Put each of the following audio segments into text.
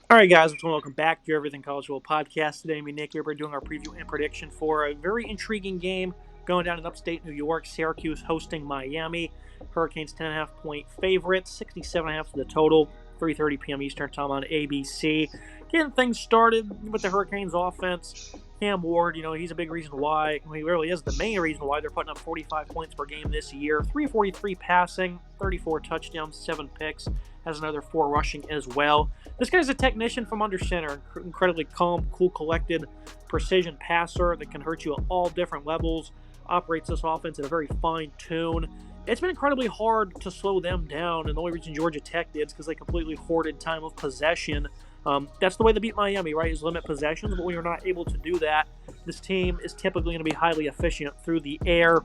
All right, guys, welcome back to your Everything College Football podcast. Today, me and Nick here, we're doing our preview and prediction for a very intriguing game going down in upstate New York. Syracuse hosting Miami. Hurricanes 10.5-point favorites, 67.5 to the total. 3:30 p.m. Eastern time on ABC. Getting things started with the Hurricanes offense. Cam Ward, he's a big reason why. He really is the main reason why they're putting up 45 points per game this year. 343 passing, 34 touchdowns, 7 picks. Has another 4 rushing as well. This guy's a technician from under center, incredibly calm, cool, collected, precision passer that can hurt you at all different levels, operates this offense at a very fine tune. It's been incredibly hard to slow them down, and the only reason Georgia Tech did is because they completely hoarded time of possession. That's the way they beat Miami, right, is limit possessions, but when you're not able to do that, this team is typically going to be highly efficient through the air.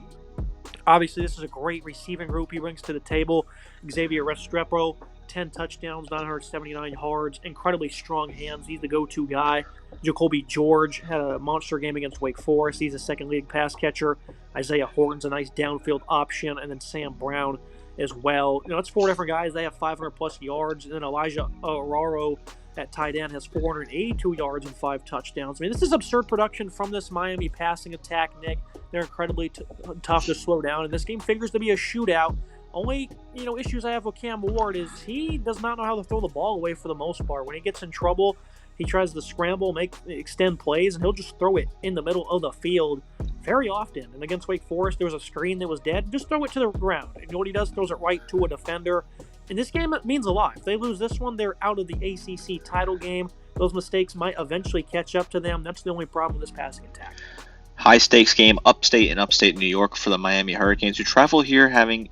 Obviously, this is a great receiving group he brings to the table. Xavier Restrepo, 10 touchdowns, 979 yards, incredibly strong hands. He's the go-to guy. Jacoby George had a monster game against Wake Forest. He's a second-league pass catcher. Isaiah Horton's a nice downfield option, and then Sam Brown as well. That's 4 different guys. They have 500-plus yards, and then Elijah Araro at tight end has 482 yards and 5 touchdowns. This is absurd production from this Miami passing attack, Nick. They're incredibly tough to slow down, and this game figures to be a shootout. Only, issues I have with Cam Ward is he does not know how to throw the ball away for the most part. When he gets in trouble, he tries to scramble, extend plays, and he'll just throw it in the middle of the field very often. And against Wake Forest, there was a screen that was dead. Just throw it to the ground. And what he does, throws it right to a defender. In this game, it means a lot. If they lose this one, they're out of the ACC title game. Those mistakes might eventually catch up to them. That's the only problem with this passing attack. High stakes game, upstate New York for the Miami Hurricanes, who travel here having,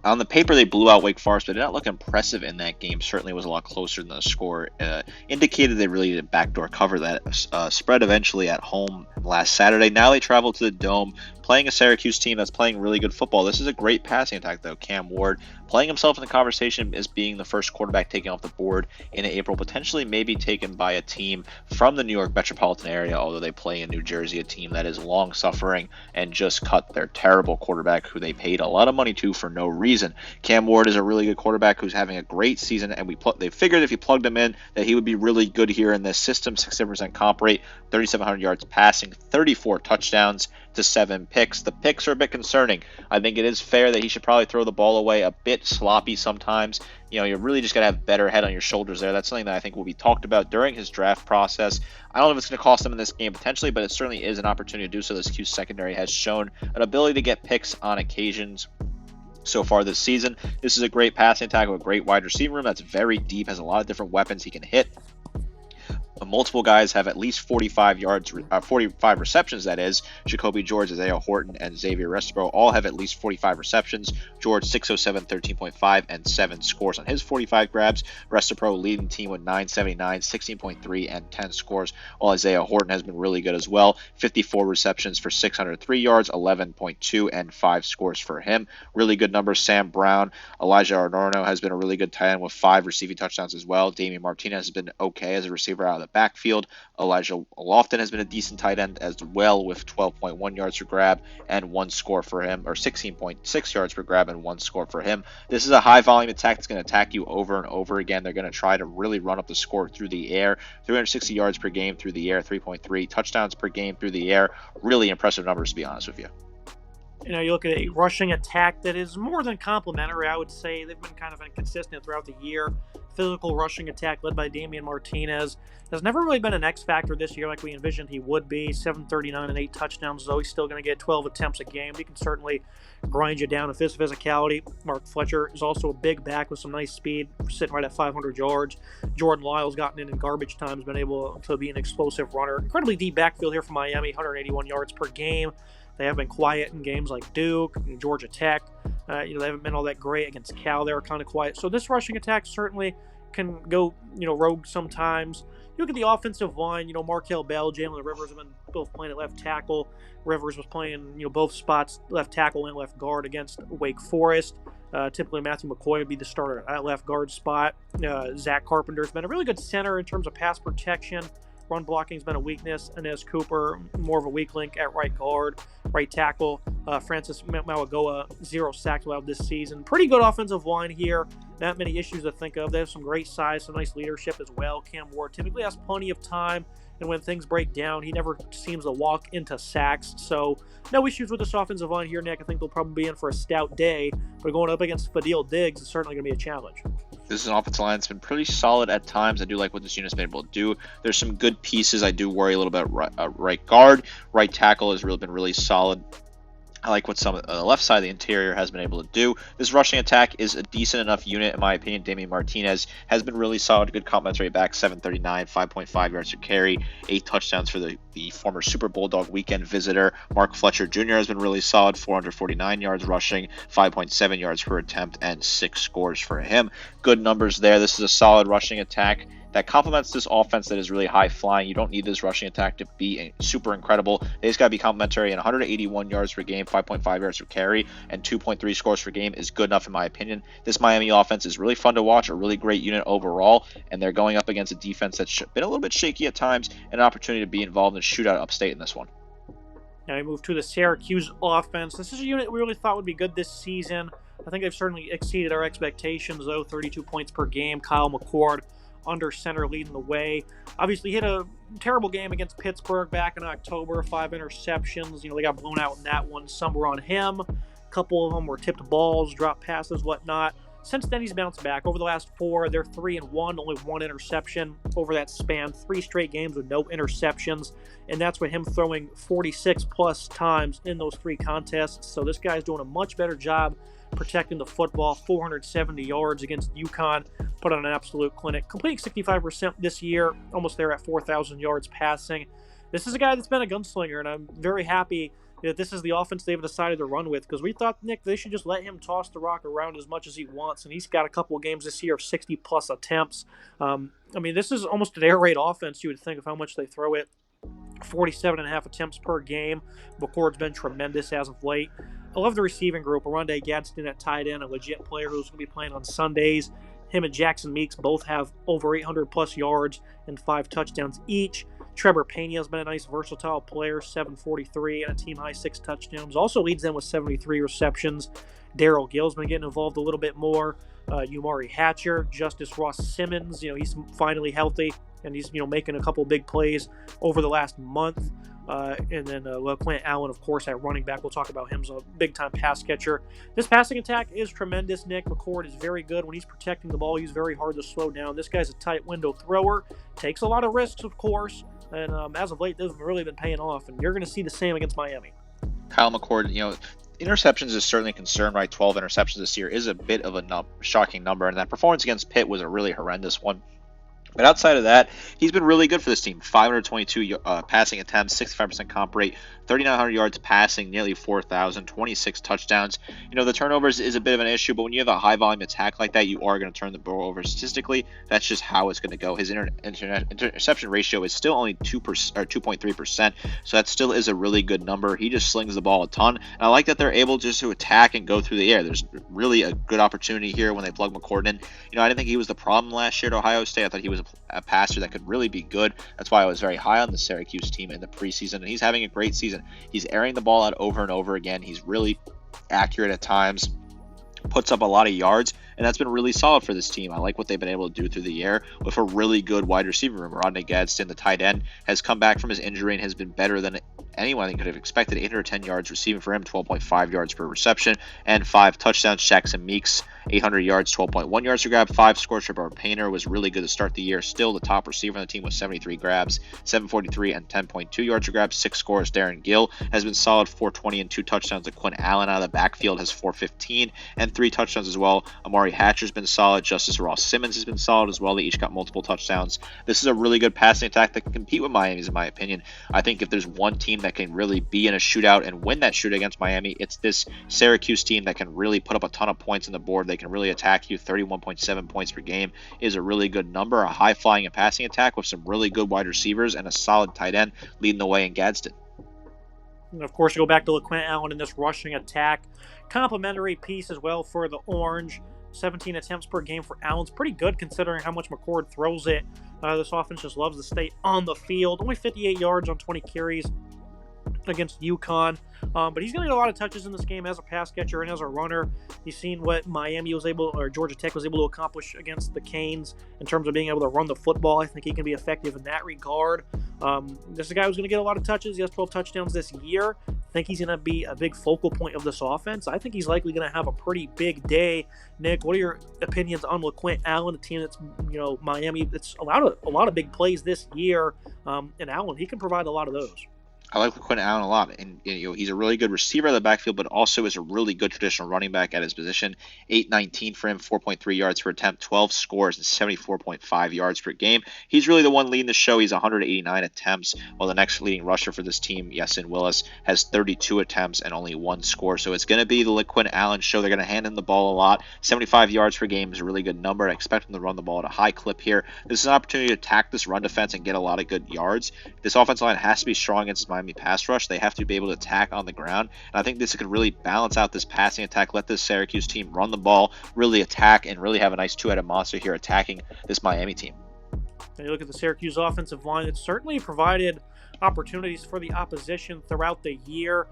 on the paper they blew out Wake Forest, but did not look impressive in that game. Certainly was a lot closer than the score indicated. They really did backdoor cover that spread eventually at home last Saturday. Now they travel to the Dome, playing a Syracuse team that's playing really good football. This is a great passing attack, though. Cam Ward playing himself in the conversation as being the first quarterback taken off the board in April, potentially maybe taken by a team from the New York metropolitan area, although they play in New Jersey, a team that is long-suffering and just cut their terrible quarterback who they paid a lot of money to for no reason. Cam Ward is a really good quarterback who's having a great season, and they figured if you plugged him in that he would be really good here in this system. 67% comp rate, 3,700 yards passing, 34 touchdowns to 7 picks. The picks are a bit concerning. I think it is fair that he should probably throw the ball away a bit sloppy sometimes. You really just got to have better head on your shoulders there. That's something that I think will be talked about during his draft process. I don't know if it's going to cost him in this game potentially, but it certainly is an opportunity to do so. This Q secondary has shown an ability to get picks on occasions so far this season. This is a great passing attack with a great wide receiver room that's very deep, has a lot of different weapons he can hit. Multiple guys have at least 45 receptions, that is. Jacoby George, Isaiah Horton, and Xavier Restrepo all have at least 45 receptions. George, 607, 13.5, and 7 scores on his 45 grabs. Restrepo leading the team with 979, 16.3, and 10 scores, while Isaiah Horton has been really good as well. 54 receptions for 603 yards, 11.2, and 5 scores for him. Really good numbers. Sam Brown, Elijah Arnorno has been a really good tight end with 5 receiving touchdowns as well. Damian Martinez has been okay as a receiver out of the backfield. Elijah Lofton has been a decent tight end as well with 12.1 yards per grab and 1 score for him, or 16.6 yards per grab and 1 score for him. This is a high volume attack that's going to attack you over and over again. They're going to try to really run up the score through the air. 360 yards per game through the air, 3.3 touchdowns per game through the air. Really impressive numbers, to be honest with you. You look at a rushing attack that is more than complimentary. I would say they've been kind of inconsistent throughout the year. Physical rushing attack led by Damian Martinez has never really been an X factor this year like we envisioned he would be. 739 and 8 touchdowns, though he's still going to get 12 attempts a game. He can certainly grind you down with his physicality. Mark Fletcher is also a big back with some nice speed, sitting right at 500 yards. Jordan Lyle's gotten in garbage time, has been able to be an explosive runner. Incredibly deep backfield here for Miami, 181 yards per game. They have been quiet in games like Duke and Georgia Tech. They haven't been all that great against Cal. They were kind of quiet. So this rushing attack certainly can go, rogue sometimes. You look at the offensive line. Markel Bell, Jalen Rivers have been both playing at left tackle. Rivers was playing, both spots, left tackle and left guard against Wake Forest. Typically, Matthew McCoy would be the starter at left guard spot. Zach Carpenter's been a really good center in terms of pass protection. Run blocking's been a weakness. Inez Cooper, more of a weak link at right guard, right tackle. Francis Mauagoa, 0 sacks allowed this season. Pretty good offensive line here. that many issues to think of. They have some great size, some nice leadership as well. Cam Ward typically has plenty of time, and when things break down, he never seems to walk into sacks. So no issues with this offensive line here, Nick. I think they'll probably be in for a stout day, but going up against Fadil Diggs is certainly going to be a challenge. This is an offensive line that's been pretty solid at times. I do like what this unit's been able to do. There's some good pieces. I do worry a little bit about right guard. Right tackle has been really solid. I like what some of the left side of the interior has been able to do. This rushing attack is a decent enough unit, in my opinion. Damian Martinez has been really solid. Good complimentary back, 739, 5.5 yards per carry, 8 touchdowns for the former Super Bulldog weekend visitor. Mark Fletcher Jr. has been really solid, 449 yards rushing, 5.7 yards per attempt, and 6 scores for him. Good numbers there. This is a solid rushing attack that complements this offense that is really high flying. You don't need this rushing attack to be super incredible. They just got to be complementary, and 181 yards per game, 5.5 yards per carry, and 2.3 scores per game is good enough in my opinion. This Miami offense is really fun to watch, a really great unit overall, and they're going up against a defense that's been a little bit shaky at times, and an opportunity to be involved in a shootout upstate in this one. Now we move to the Syracuse offense. This is a unit we really thought would be good this season. I think they've certainly exceeded our expectations, though. 32 points per game. Kyle McCord under center leading the way. Obviously hit a terrible game against Pittsburgh back in October, 5 interceptions. They got blown out in that one. Some were on him. A couple of them were tipped balls, dropped passes, whatnot. Since then, he's bounced back. Over the last 4, they're 3-1, only 1 interception over that span. 3 straight games with no interceptions, and that's with him throwing 46-plus times in those 3 contests. So this guy's doing a much better job protecting the football. 470 yards against UConn, put on an absolute clinic. Completing 65% this year, almost there at 4,000 yards passing. This is a guy that's been a gunslinger, and I'm very happy that this is the offense they've decided to run with, because we thought, Nick, they should just let him toss the rock around as much as he wants, and he's got a couple of games this year of 60-plus attempts. This is almost an air raid offense, you would think, of how much they throw it. 47.5 attempts per game. McCord's been tremendous as of late. I love the receiving group. Aronde Gadsden at tight end, a legit player who's going to be playing on Sundays. Him and Jackson Meeks both have over 800-plus yards and 5 touchdowns each. Trevor Pena has been a nice, versatile player, 743 and a team-high 6 touchdowns. Also leads them with 73 receptions. Daryl Gill's been getting involved a little bit more. Umari Hatcher, Justice Ross Simmons, he's finally healthy, and he's making a couple big plays over the last month. And then Clint Allen, of course, at running back. We'll talk about him as a big-time pass catcher. This passing attack is tremendous, Nick. McCord is very good. When he's protecting the ball, he's very hard to slow down. This guy's a tight window thrower. Takes a lot of risks, of course. And as of late, they've really been paying off. And you're going to see the same against Miami. Kyle McCord, interceptions is certainly a concern, right? 12 interceptions this year is a bit of a shocking number. And that performance against Pitt was a really horrendous one. But outside of that, he's been really good for this team. 522 passing attempts, 65% comp rate, 3,900 yards passing, nearly 4,000, 26 touchdowns. The turnovers is a bit of an issue, but when you have a high-volume attack like that, you are going to turn the ball over statistically. That's just how it's going to go. His interception ratio is still only 2.3%, so that still is a really good number. He just slings the ball a ton, and I like that they're able just to attack and go through the air. There's really a good opportunity here when they plug McCord in. I didn't think he was the problem last year at Ohio State. I thought he was a passer that could really be good. That's why I was very high on the Syracuse team in the preseason, and he's having a great season. He's airing the ball out over and over again. He's really accurate at times, puts up a lot of yards, and that's been really solid for this team. I like what they've been able to do through the air with a really good wide receiver room. Rodney Gadsden, the tight end, has come back from his injury and has been better than anyone could have expected. 810 yards receiving for him, 12.5 yards per reception, and 5 touchdowns. Jackson Meeks, 800 yards, 12.1 yards per grab, 5 scores. Trevor Painter was really good to start the year. Still the top receiver on the team with 73 grabs, 743 and 10.2 yards per grab, 6 scores. Darren Gill has been solid, 420 and 2 touchdowns. Quinn Allen out of the backfield has 415 and 3 touchdowns as well. Amari Hatcher's been solid. Justice Ross Simmons has been solid as well. They each got multiple touchdowns. This is a really good passing attack that can compete with Miami's, in my opinion. I think if there's one team that can really be in a shootout and win that shootout against Miami, it's this Syracuse team that can really put up a ton of points on the board. They can really attack you. 31.7 points per game is a really good number. A high-flying and passing attack with some really good wide receivers and a solid tight end leading the way in Gadsden. And of course, you go back to LaQuint Allen in this rushing attack. Complimentary piece as well for the Orange. 17 attempts per game for Allen's pretty good considering how much McCord throws it. This offense just loves to stay on the field. Only 58 yards on 20 carries against UConn. But he's going to get a lot of touches in this game as a pass catcher and as a runner. He's seen what Georgia Tech was able to accomplish against the Canes in terms of being able to run the football. I think he can be effective in that regard. This is a guy who's going to get a lot of touches. He has 12 touchdowns this year. I think he's going to be a big focal point of this offense. I think he's likely going to have a pretty big day. Nick, what are your opinions on LeQuint Allen, a team that's, Miami, that's allowed a lot of big plays this year, and Allen, he can provide a lot of those. I like LeQuint Allen a lot, and he's a really good receiver in the backfield, but also is a really good traditional running back at his position. 8.19 for him, 4.3 yards per attempt, 12 scores, and 74.5 yards per game. He's really the one leading the show. He's 189 attempts, while the next leading rusher for this team, Yasin Willis, has 32 attempts and only 1 score. So it's going to be the LeQuint Allen show. They're going to hand him the ball a lot. 75 yards per game is a really good number. I expect him to run the ball at a high clip here. This is an opportunity to attack this run defense and get a lot of good yards. This offensive line has to be strong against Miami pass rush. They have to be able to attack on the ground, and I think this could really balance out this passing attack, let this Syracuse team run the ball, really attack, and really have a nice two-headed monster here attacking this Miami team. And you look at the Syracuse offensive line, it's certainly provided opportunities for the opposition throughout the year.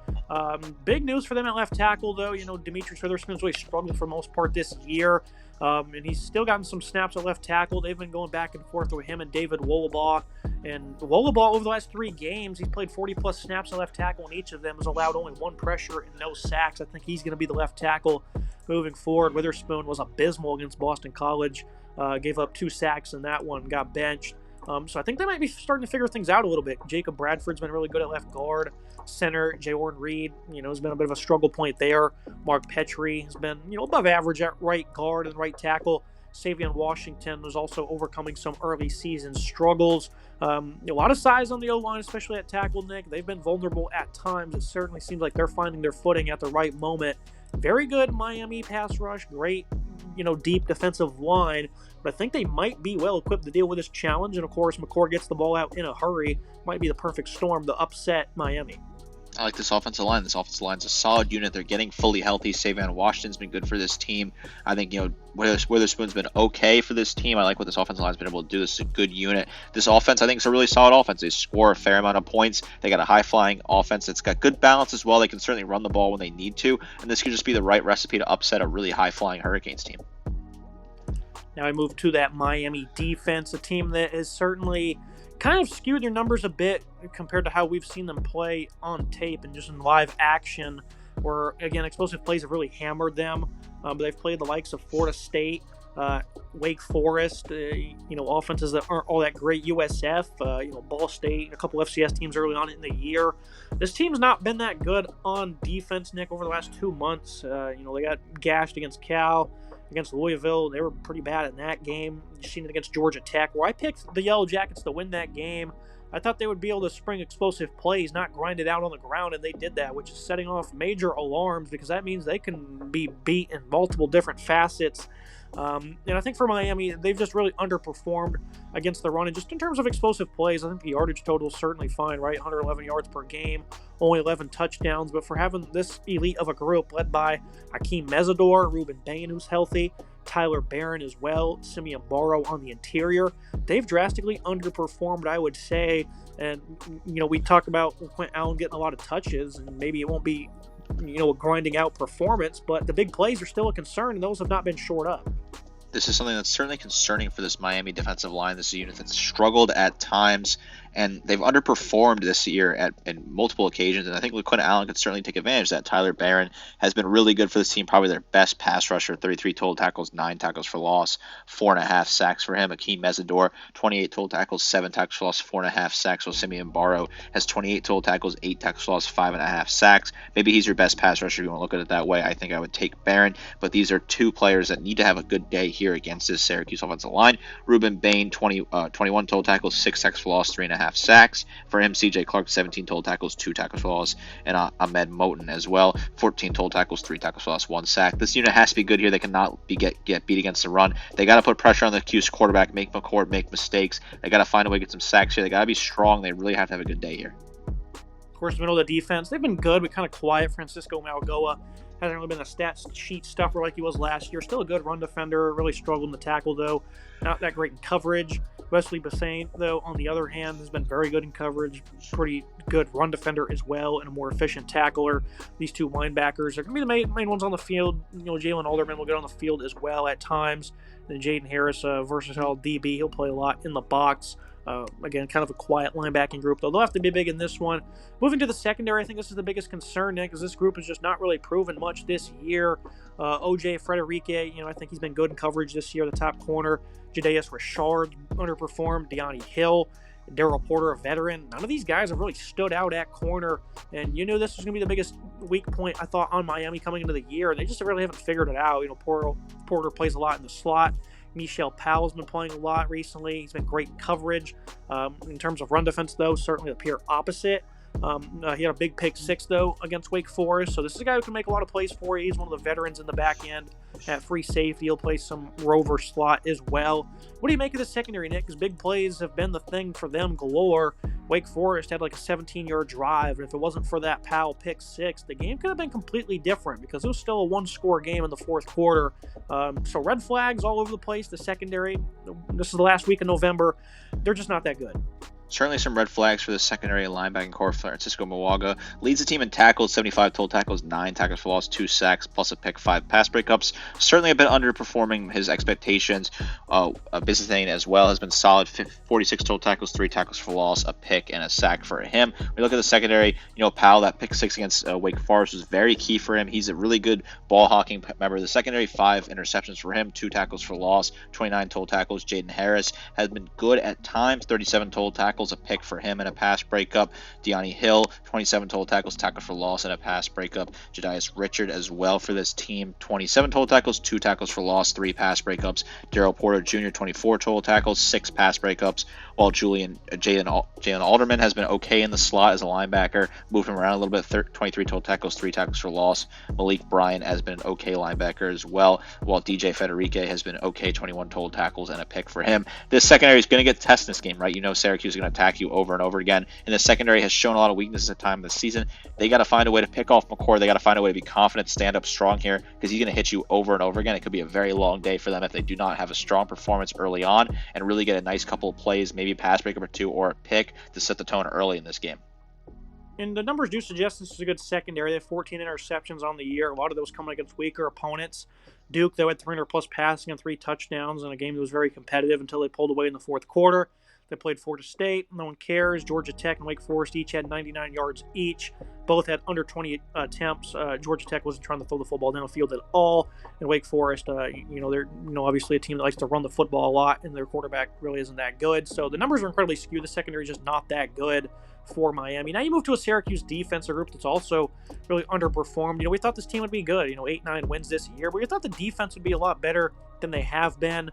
Big news for them at left tackle, though. Demetrius Witherspoon's really struggled for the most part this year. And he's still gotten some snaps at left tackle. They've been going back and forth with him and David Wohlabaugh. And Wohlabaugh, over the last 3 games, he's played 40-plus snaps at left tackle, and each of them has allowed only 1 pressure and no sacks. I think he's going to be the left tackle moving forward. Witherspoon was abysmal against Boston College. Gave up 2 sacks in that one, got benched. So I think they might be starting to figure things out a little bit. Jacob Bradford's been really good at left guard. Center, Jayorn Reed, has been a bit of a struggle point there. Mark Petrie has been, above average at right guard and right tackle. Savion Washington was also overcoming some early season struggles. A lot of size on the O-line, especially at tackle, Nick. They've been vulnerable at times. It certainly seems like they're finding their footing at the right moment. Very good Miami pass rush, great, deep defensive line. But I think they might be well equipped to deal with this challenge. And of course, McCord gets the ball out in a hurry. Might be the perfect storm to upset Miami. I like this offensive line. This offensive line's a solid unit. They're getting fully healthy. Savion Washington's been good for this team. I think, Witherspoon's been okay for this team. I like what this offensive line's been able to do. This is a good unit. This offense, I think, is a really solid offense. They score a fair amount of points. They got a high-flying offense that's got good balance as well. They can certainly run the ball when they need to. And this could just be the right recipe to upset a really high-flying Hurricanes team. Now I move to that Miami defense, a team that is certainly kind of skewed their numbers a bit compared to how we've seen them play on tape and just in live action, where, again, explosive plays have really hammered them. But they've played the likes of Florida State, Wake Forest, offenses that aren't all that great, USF, Ball State, a couple FCS teams early on in the year. This team's not been that good on defense, Nick, over the last 2 months. They got gashed against Cal. Against Louisville, they were pretty bad in that game. You've seen it against Georgia Tech, where I picked the Yellow Jackets to win that game. I thought they would be able to spring explosive plays, not grind it out on the ground, and they did that, which is setting off major alarms because that means they can be beat in multiple different facets. And I think for Miami, they've just really underperformed against the run. And just in terms of explosive plays, I think the yardage total is certainly fine, right? 111 yards per game, only 11 touchdowns. But for having this elite of a group led by Hakeem Mesidor, Ruben Bain, who's healthy, Tyler Barron as well, Simeon Barrow on the interior, they've drastically underperformed, I would say. And, we talk about Quint Allen getting a lot of touches, and maybe it won't be a grinding out performance, but the big plays are still a concern, and those have not been shored up. This is something that's certainly concerning for this Miami defensive line. This is a unit that's struggled at times, and they've underperformed this year in multiple occasions, and I think LeQuint Allen could certainly take advantage of that. Tyler Barron has been really good for this team, probably their best pass rusher, 33 total tackles, 9 tackles for loss, 4.5 sacks for him. Hakeem Mesidor, 28 total tackles, 7 tackles for loss, 4.5 sacks, while Simeon Barrow has 28 total tackles, 8 tackles for loss, 5.5 sacks. Maybe he's your best pass rusher if you want to look at it that way. I think I would take Barron, but these are 2 players that need to have a good day here against this Syracuse offensive line. Ruben Bain, 21 total tackles, 6 tackles for loss, 3.5 sacks. For him, C.J. Clark, 17 total tackles, 2 tackles for loss, and Ahmed Moten as well, 14 total tackles, 3 tackles for loss, 1 sack. This unit has to be good here. They cannot get beat against the run. They got to put pressure on the Cuse quarterback, make McCord make mistakes. They got to find a way to get some sacks here. They got to be strong. They really have to have a good day here. Of course, the middle of the defense, they've been good, but kind of quiet. Francisco Malgoa hasn't really been a stat sheet stuffer like he was last year. Still a good run defender. Really struggled in the tackle, though. Not that great in coverage. Wesley Bassane, though, on the other hand, has been very good in coverage, pretty good run defender as well, and a more efficient tackler. These two linebackers are going to be the main ones on the field. Jalen Alderman will get on the field as well at times. And Jaden Harris, versatile DB, he'll play a lot in the box. Again, kind of a quiet linebacking group, though they'll have to be big in this one. Moving to the secondary, I think this is the biggest concern, Nick, because this group has just not really proven much this year. OJ Frederike, I think he's been good in coverage this year, the top corner. Jadaeus Richard underperformed. Deani Hill, Daryl Porter, a veteran. None of these guys have really stood out at corner, and this was going to be the biggest weak point, I thought, on Miami coming into the year, and they just really haven't figured it out. Porter plays a lot in the slot. Michelle Powell's been playing a lot recently. He's been great coverage. In terms of run defense, though, certainly the pure opposite. He had a big pick six, though, against Wake Forest. So this is a guy who can make a lot of plays for you. He's one of the veterans in the back end at free safety. He'll play some rover slot as well. What do you make of the secondary, Nick? Because big plays have been the thing for them galore. Wake Forest had like a 17-yard drive, and if it wasn't for that Powell pick six, the game could have been completely different because it was still a one-score game in the fourth quarter. So red flags all over the place. The secondary, this is the last week of November, they're just not that good. Certainly some red flags for the secondary linebacking core. Francisco Mwaga leads the team in tackles, 75 total tackles, 9 tackles for loss, 2 sacks, plus a pick, 5 pass breakups. Certainly a bit underperforming his expectations. Byzantine as well has been solid, 46 total tackles, 3 tackles for loss, a pick, and a sack for him. We look at the secondary, Powell, that pick 6 against Wake Forest was very key for him. He's a really good ball hawking member of the secondary, 5 interceptions for him, 2 tackles for loss, 29 total tackles. Jaden Harris has been good at times, 37 total tackles, a pick for him and a pass breakup. Deani Hill, 27 total tackles, tackle for loss, and a pass breakup. Jadaeus Richard as well for this team, 27 total tackles, 2 tackles for loss, 3 pass breakups. Daryl Porter Jr., 24 total tackles, 6 pass breakups, while Jalen Alderman has been okay in the slot as a linebacker, moved him around a little bit, 23 total tackles, 3 tackles for loss. Malik Bryant has been an okay linebacker as well, while DJ Frederike has been okay, 21 total tackles, and a pick for him. This secondary is going to get tested in this game, right? Syracuse is going to attack you over and over again, and the secondary has shown a lot of weaknesses at time this season. They got to find a way to pick off McCord. They got to find a way to be confident, stand up strong here, because he's going to hit you over and over again. It could be a very long day for them if they do not have a strong performance early on and really get a nice couple of plays, maybe a pass breakup or 2 or a pick to set the tone early in this game. And the numbers do suggest this is a good secondary. They have 14 interceptions on the year, a lot of those coming against weaker opponents. Duke, though, had 300-plus passing and 3 touchdowns in a game that was very competitive until they pulled away in the fourth quarter. They played Florida State. No one cares. Georgia Tech and Wake Forest each had 99 yards each. Both had under 20 attempts. Georgia Tech wasn't trying to throw the football downfield at all. And Wake Forest, they're obviously a team that likes to run the football a lot, and their quarterback really isn't that good. So the numbers are incredibly skewed. The secondary is just not that good for Miami. Now you move to a Syracuse defensive group that's also really underperformed. We thought this team would be good, 8-9 wins this year, but we thought the defense would be a lot better than they have been.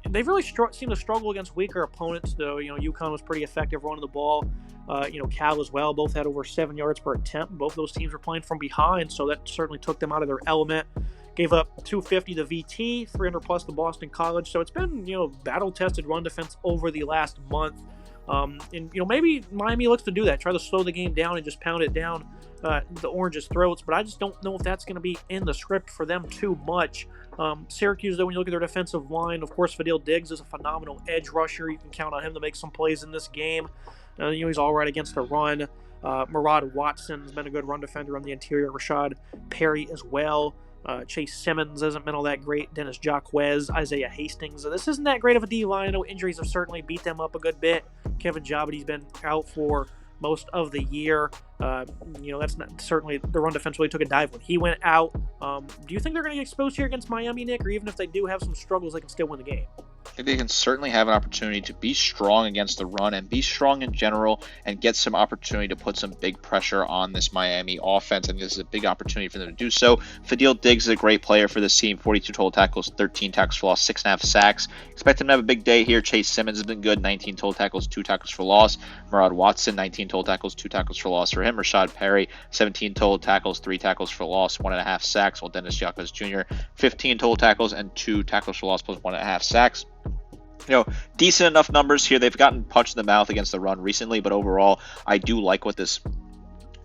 They've really seemed to struggle against weaker opponents, though. UConn was pretty effective running the ball. Cal as well, both had over 7 yards per attempt. Both of those teams were playing from behind, so that certainly took them out of their element. Gave up 250 to VT, 300 plus to Boston College. So it's been, battle-tested run defense over the last month. Maybe Miami looks to do that, try to slow the game down and just pound it down the Orange's throats, but I just don't know if that's going to be in the script for them too much. Syracuse, though, when you look at their defensive line, of course, Fadil Diggs is a phenomenal edge rusher. You can count on him to make some plays in this game. He's all right against the run. Murad Watson has been a good run defender on the interior. Rashad Perry as well. Chase Simmons hasn't been all that great. Dennis Jacquez, Isaiah Hastings. This isn't that great of a D-line. I know injuries have certainly beat them up a good bit. Kevin Jabbody's been out for most of the year. That's not certainly the run defense really took a dive when he went out. Do you think they're going to get exposed here against Miami, Nick? Or even if they do have some struggles, they can still win the game? I think they can certainly have an opportunity to be strong against the run and be strong in general and get some opportunity to put some big pressure on this Miami offense. I think this is a big opportunity for them to do so. Fadil Diggs is a great player for this team. 42 total tackles, 13 tackles for loss, 6.5 sacks. Expect him to have a big day here. Chase Simmons has been good. 19 total tackles, 2 tackles for loss. Murad Watson, 19 total tackles, 2 tackles for loss for him. Rashad Perry, 17 total tackles, 3 tackles for loss, 1.5 sacks. While Dennis Jacquez Jr., 15 total tackles and 2 tackles for loss plus 1.5 sacks. Decent enough numbers here. They've gotten punched in the mouth against the run recently, but overall, I do like what this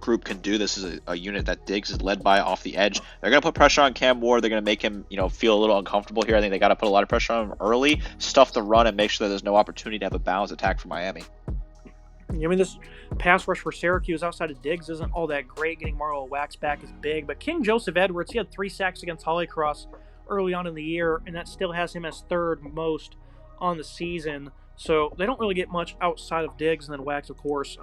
group can do. This is a unit that Diggs is led by off the edge. They're going to put pressure on Cam Ward. They're going to make him, feel a little uncomfortable here. I think they got to put a lot of pressure on him early, stuff the run, and make sure that there's no opportunity to have a balanced attack for Miami. This pass rush for Syracuse outside of Diggs isn't all that great. Getting Marlon Wax back is big, but King Joseph Edwards, he had 3 sacks against Hollycross early on in the year, and that still has him as 3rd most on the season. So they don't really get much outside of Diggs, and then Wax, of course.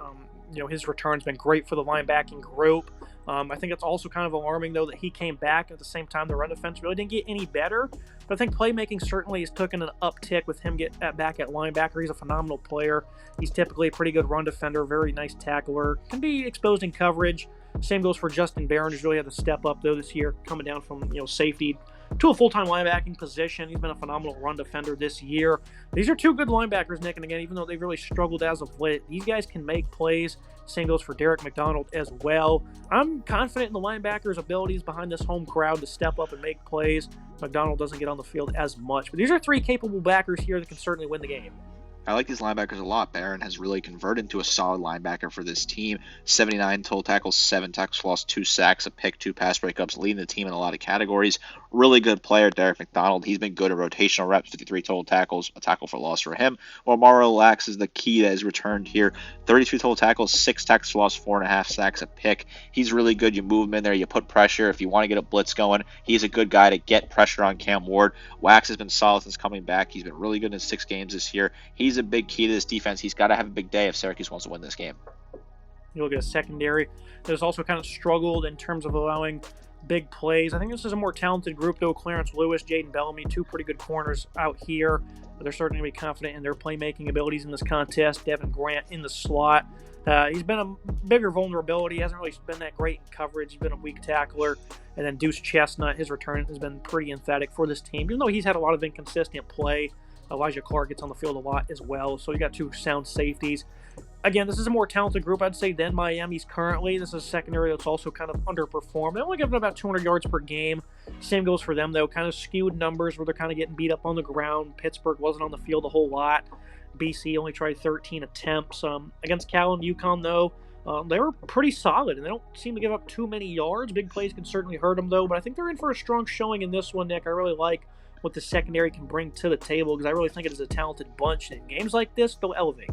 His return's been great for the linebacking group. I think it's also kind of alarming, though, that he came back at the same time the run defense really didn't get any better. But I think playmaking certainly has taken an uptick with him back at linebacker. He's a phenomenal player. He's typically a pretty good run defender, very nice tackler, can be exposed in coverage. Same goes for Justin Barron, who's really had to step up, though, this year, coming down from safety to a full-time linebacking position. He's been a phenomenal run defender this year. These are 2 good linebackers, Nick, and again, even though they've really struggled as of late, these guys can make plays. Same goes for Derek McDonald as well. I'm confident in the linebackers' abilities behind this home crowd to step up and make plays. McDonald doesn't get on the field as much, but these are 3 capable backers here that can certainly win the game. I like these linebackers a lot. Barron has really converted into a solid linebacker for this team. 79 total tackles, 7 tackles for loss, 2 sacks, a pick, 2 pass breakups, leading the team in a lot of categories. Really good player, Derek McDonald. He's been good at rotational reps, 53 total tackles, a tackle for loss for him. While Marlon Wax is the key that has returned here. 32 total tackles, 6 tackles for loss, 4.5 sacks, a pick. He's really good. You move him in there, you put pressure. If you want to get a blitz going, he's a good guy to get pressure on Cam Ward. Wax has been solid since coming back. He's been really good in 6 games this year. He's a big key to this defense. He's got to have a big day if Syracuse wants to win this game. You look at a secondary that's also kind of struggled in terms of allowing big plays. I think this is a more talented group, though. Clarence Lewis, Jaden Bellamy, 2 pretty good corners out here. They're starting to be confident in their playmaking abilities in this contest. Devin Grant in the slot. He's been a bigger vulnerability. He hasn't really been that great in coverage. He's been a weak tackler. And then Deuce Chestnut, his return has been pretty emphatic for this team. Even though he's had a lot of inconsistent play, Elijah Clark gets on the field a lot as well. So you got 2 sound safeties. Again, this is a more talented group, I'd say, than Miami's currently. This is a secondary that's also kind of underperformed. They only give them about 200 yards per game. Same goes for them, though. Kind of skewed numbers where they're kind of getting beat up on the ground. Pittsburgh wasn't on the field a whole lot. BC only tried 13 attempts. Against Cal and UConn, though, they were pretty solid, and they don't seem to give up too many yards. Big plays can certainly hurt them, though, but I think they're in for a strong showing in this one, Nick. I really like what the secondary can bring to the table because I really think it is a talented bunch. And in games like this, they'll elevate.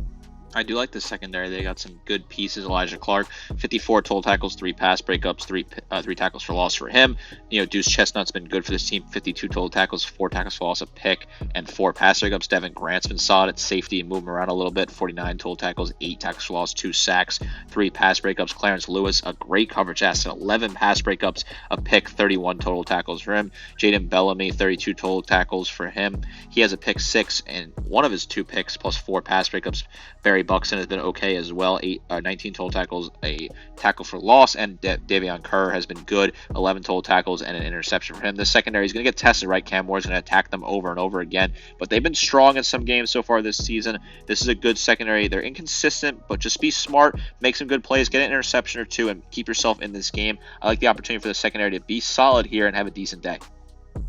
I do like the secondary. They got some good pieces. Elijah Clark, 54 total tackles, 3 pass breakups, 3 tackles for loss for him. Deuce Chestnut's been good for this team. 52 total tackles, 4 tackles for loss, a pick, and 4 pass breakups. Devin Grant's been solid at safety and moving around a little bit. 49 total tackles, 8 tackles for loss, 2 sacks, 3 pass breakups. Clarence Lewis, a great coverage asset, 11 pass breakups, a pick, 31 total tackles for him. Jaden Bellamy, 32 total tackles for him. He has a pick 6 and one of his 2 picks plus 4 pass breakups. Barry Buxton has been okay as well. 19 total tackles, a tackle for loss, and Davion Kerr has been good. 11 total tackles and an interception for him. The secondary is going to get tested, right? Cam Ward's going to attack them over and over again, but they've been strong in some games so far this season. This is a good secondary. They're inconsistent, but just be smart, make some good plays, get an interception or 2, and keep yourself in this game. I like the opportunity for the secondary to be solid here and have a decent day.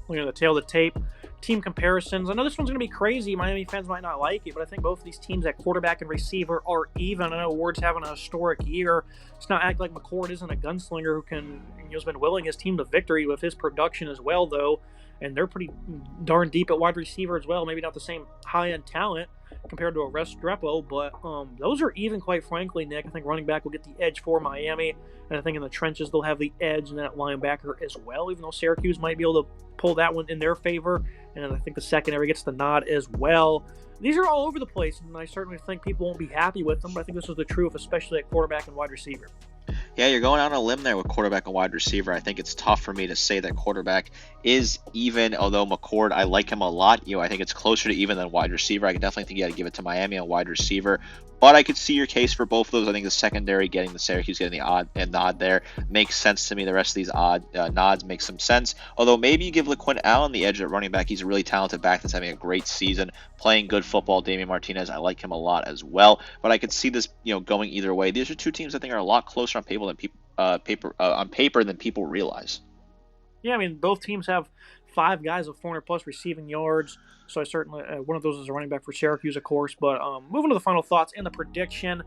Looking at the tail of the tape, team comparisons. I know this one's going to be crazy. Miami fans might not like it, but I think both of these teams at quarterback and receiver are even. I know Ward's having a historic year. Let's not act like McCord isn't a gunslinger who's been willing his team to victory with his production as well, though. And they're pretty darn deep at wide receiver as well. Maybe not the same high-end talent compared to a Restrepo, but those are even, quite frankly, Nick. I think running back will get the edge for Miami, and I think in the trenches they'll have the edge in that linebacker as well, even though Syracuse might be able to pull that one in their favor, and I think the secondary gets the nod as well. These are all over the place, and I certainly think people won't be happy with them, but I think this is the truth, especially at quarterback and wide receiver. Yeah, you're going out on a limb there with quarterback and wide receiver. I think it's tough for me to say that quarterback is even, although McCord, I like him a lot. I think it's closer to even than wide receiver. I definitely think you got to give it to Miami on wide receiver. But I could see your case for both of those. I think the secondary getting the Syracuse getting the odd and nod there makes sense to me. The rest of these odd nods make some sense. Although maybe you give LaQuinn Allen the edge at running back. He's a really talented back that's having a great season, playing good football. Damian Martinez, I like him a lot as well. But I could see this going either way. These are 2 teams I think are a lot closer on paper than people realize. Yeah, I mean, both teams have 5 guys with 400-plus receiving yards, so I certainly one of those is a running back for Syracuse, of course. But moving to the final thoughts and the prediction,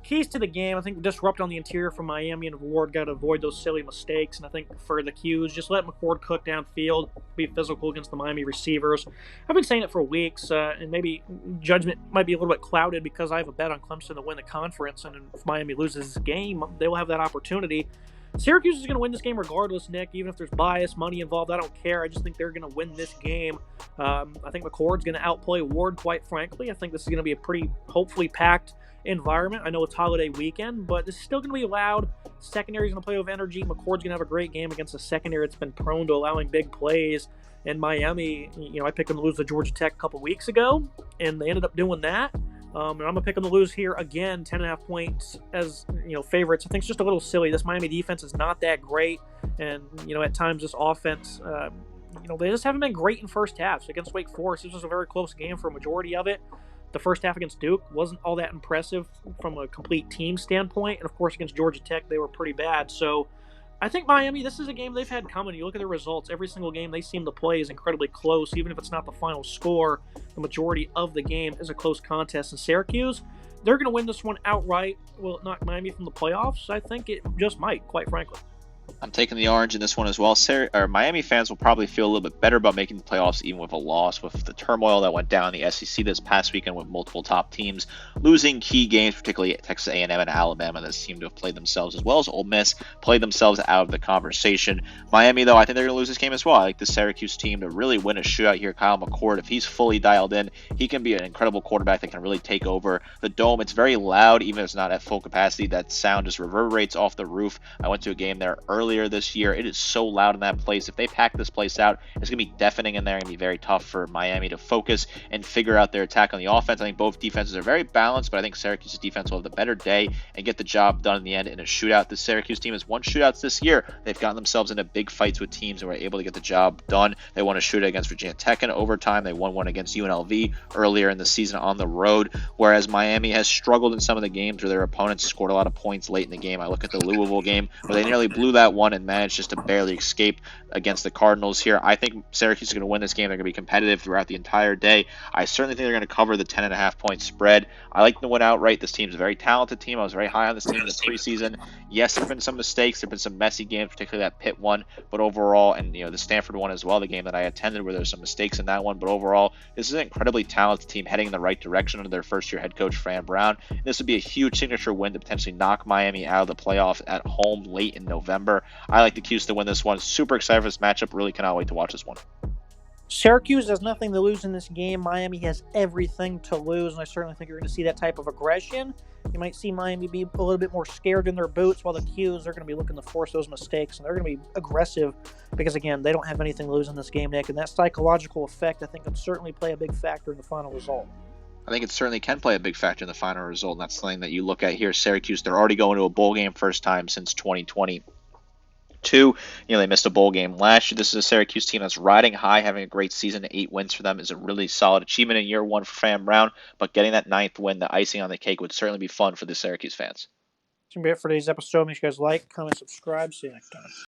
keys to the game, I think disrupt on the interior from Miami and Ward got to avoid those silly mistakes. And I think for the Qs, just let McCord cook downfield, be physical against the Miami receivers. I've been saying it for weeks, and maybe judgment might be a little bit clouded because I have a bet on Clemson to win the conference. And if Miami loses this game, they will have that opportunity. Syracuse is going to win this game regardless, Nick. Even if there's bias, money involved, I don't care. I just think they're going to win this game. I think McCord's going to outplay Ward, quite frankly. I think this is going to be a pretty, hopefully, packed environment. I know it's holiday weekend, but this is still going to be loud. Secondary's going to play with energy. McCord's going to have a great game against a secondary that's been prone to allowing big plays. And Miami, I picked them to lose to Georgia Tech a couple weeks ago, and they ended up doing that. And I'm going to pick them to lose here again, 10.5 points as, favorites. I think it's just a little silly. This Miami defense is not that great. And, at times this offense, they just haven't been great in first halves. Against Wake Forest, this was a very close game for a majority of it. The first half against Duke wasn't all that impressive from a complete team standpoint. And, of course, against Georgia Tech, they were pretty bad. So I think Miami, this is a game they've had coming. You look at their results, every single game they seem to play is incredibly close, even if it's not the final score. The majority of the game is a close contest. And Syracuse, they're going to win this one outright. Will it knock Miami from the playoffs? I think it just might, quite frankly. I'm taking the orange in this one as well. Miami fans will probably feel a little bit better about making the playoffs even with a loss, with the turmoil that went down in the SEC this past weekend with multiple top teams losing key games, particularly Texas A&M and Alabama that seem to have played themselves, as well as Ole Miss, played themselves out of the conversation. Miami, though, I think they're going to lose this game as well. I like the Syracuse team to really win a shootout here. Kyle McCord, if he's fully dialed in, he can be an incredible quarterback that can really take over the dome. It's very loud, even if it's not at full capacity. That sound just reverberates off the roof. I went to a game there earlier this year. It is so loud in that place. If they pack this place out, it's going to be deafening in there. It's going to be very tough for Miami to focus and figure out their attack on the offense. I think both defenses are very balanced, but I think Syracuse's defense will have the better day and get the job done in the end in a shootout. The Syracuse team has won shootouts this year. They've gotten themselves into big fights with teams and were able to get the job done. They won a shootout against Virginia Tech in overtime. They won one against UNLV earlier in the season on the road, whereas Miami has struggled in some of the games where their opponents scored a lot of points late in the game. I look at the Louisville game where they nearly blew that one and managed just to barely escape against the Cardinals here. I think Syracuse is going to win this game. They're going to be competitive throughout the entire day. I certainly think they're going to cover the 10.5 point spread. I like them to win outright. This team's a very talented team. I was very high on this team in the preseason. Yes, there have been some mistakes. There have been some messy games, particularly that Pitt one, but overall, and the Stanford one as well, the game that I attended where there's some mistakes in that one, but overall, this is an incredibly talented team heading in the right direction under their first-year head coach, Fran Brown. And this would be a huge signature win to potentially knock Miami out of the playoffs at home late in November. I like the Qs to win this one. Super excited for this matchup. Really cannot wait to watch this one. Syracuse has nothing to lose in this game. Miami has everything to lose, and I certainly think you're going to see that type of aggression. You might see Miami be a little bit more scared in their boots, while the Qs, they're going to be looking to force those mistakes, and they're going to be aggressive because, again, they don't have anything to lose in this game, Nick, and that psychological effect, I think, can certainly play a big factor in the final result. I think it certainly can play a big factor in the final result, and that's something that you look at here. Syracuse, they're already going to a bowl game first time since 2020. They missed a bowl game last year. This is a Syracuse team that's riding high, having a great season. 8 wins for them is a really solid achievement in year one for Fran Brown, but getting that 9th win, the icing on the cake, would certainly be fun for the Syracuse fans. That's going to be it for today's episode. Make sure you guys like, comment, subscribe. See you next time.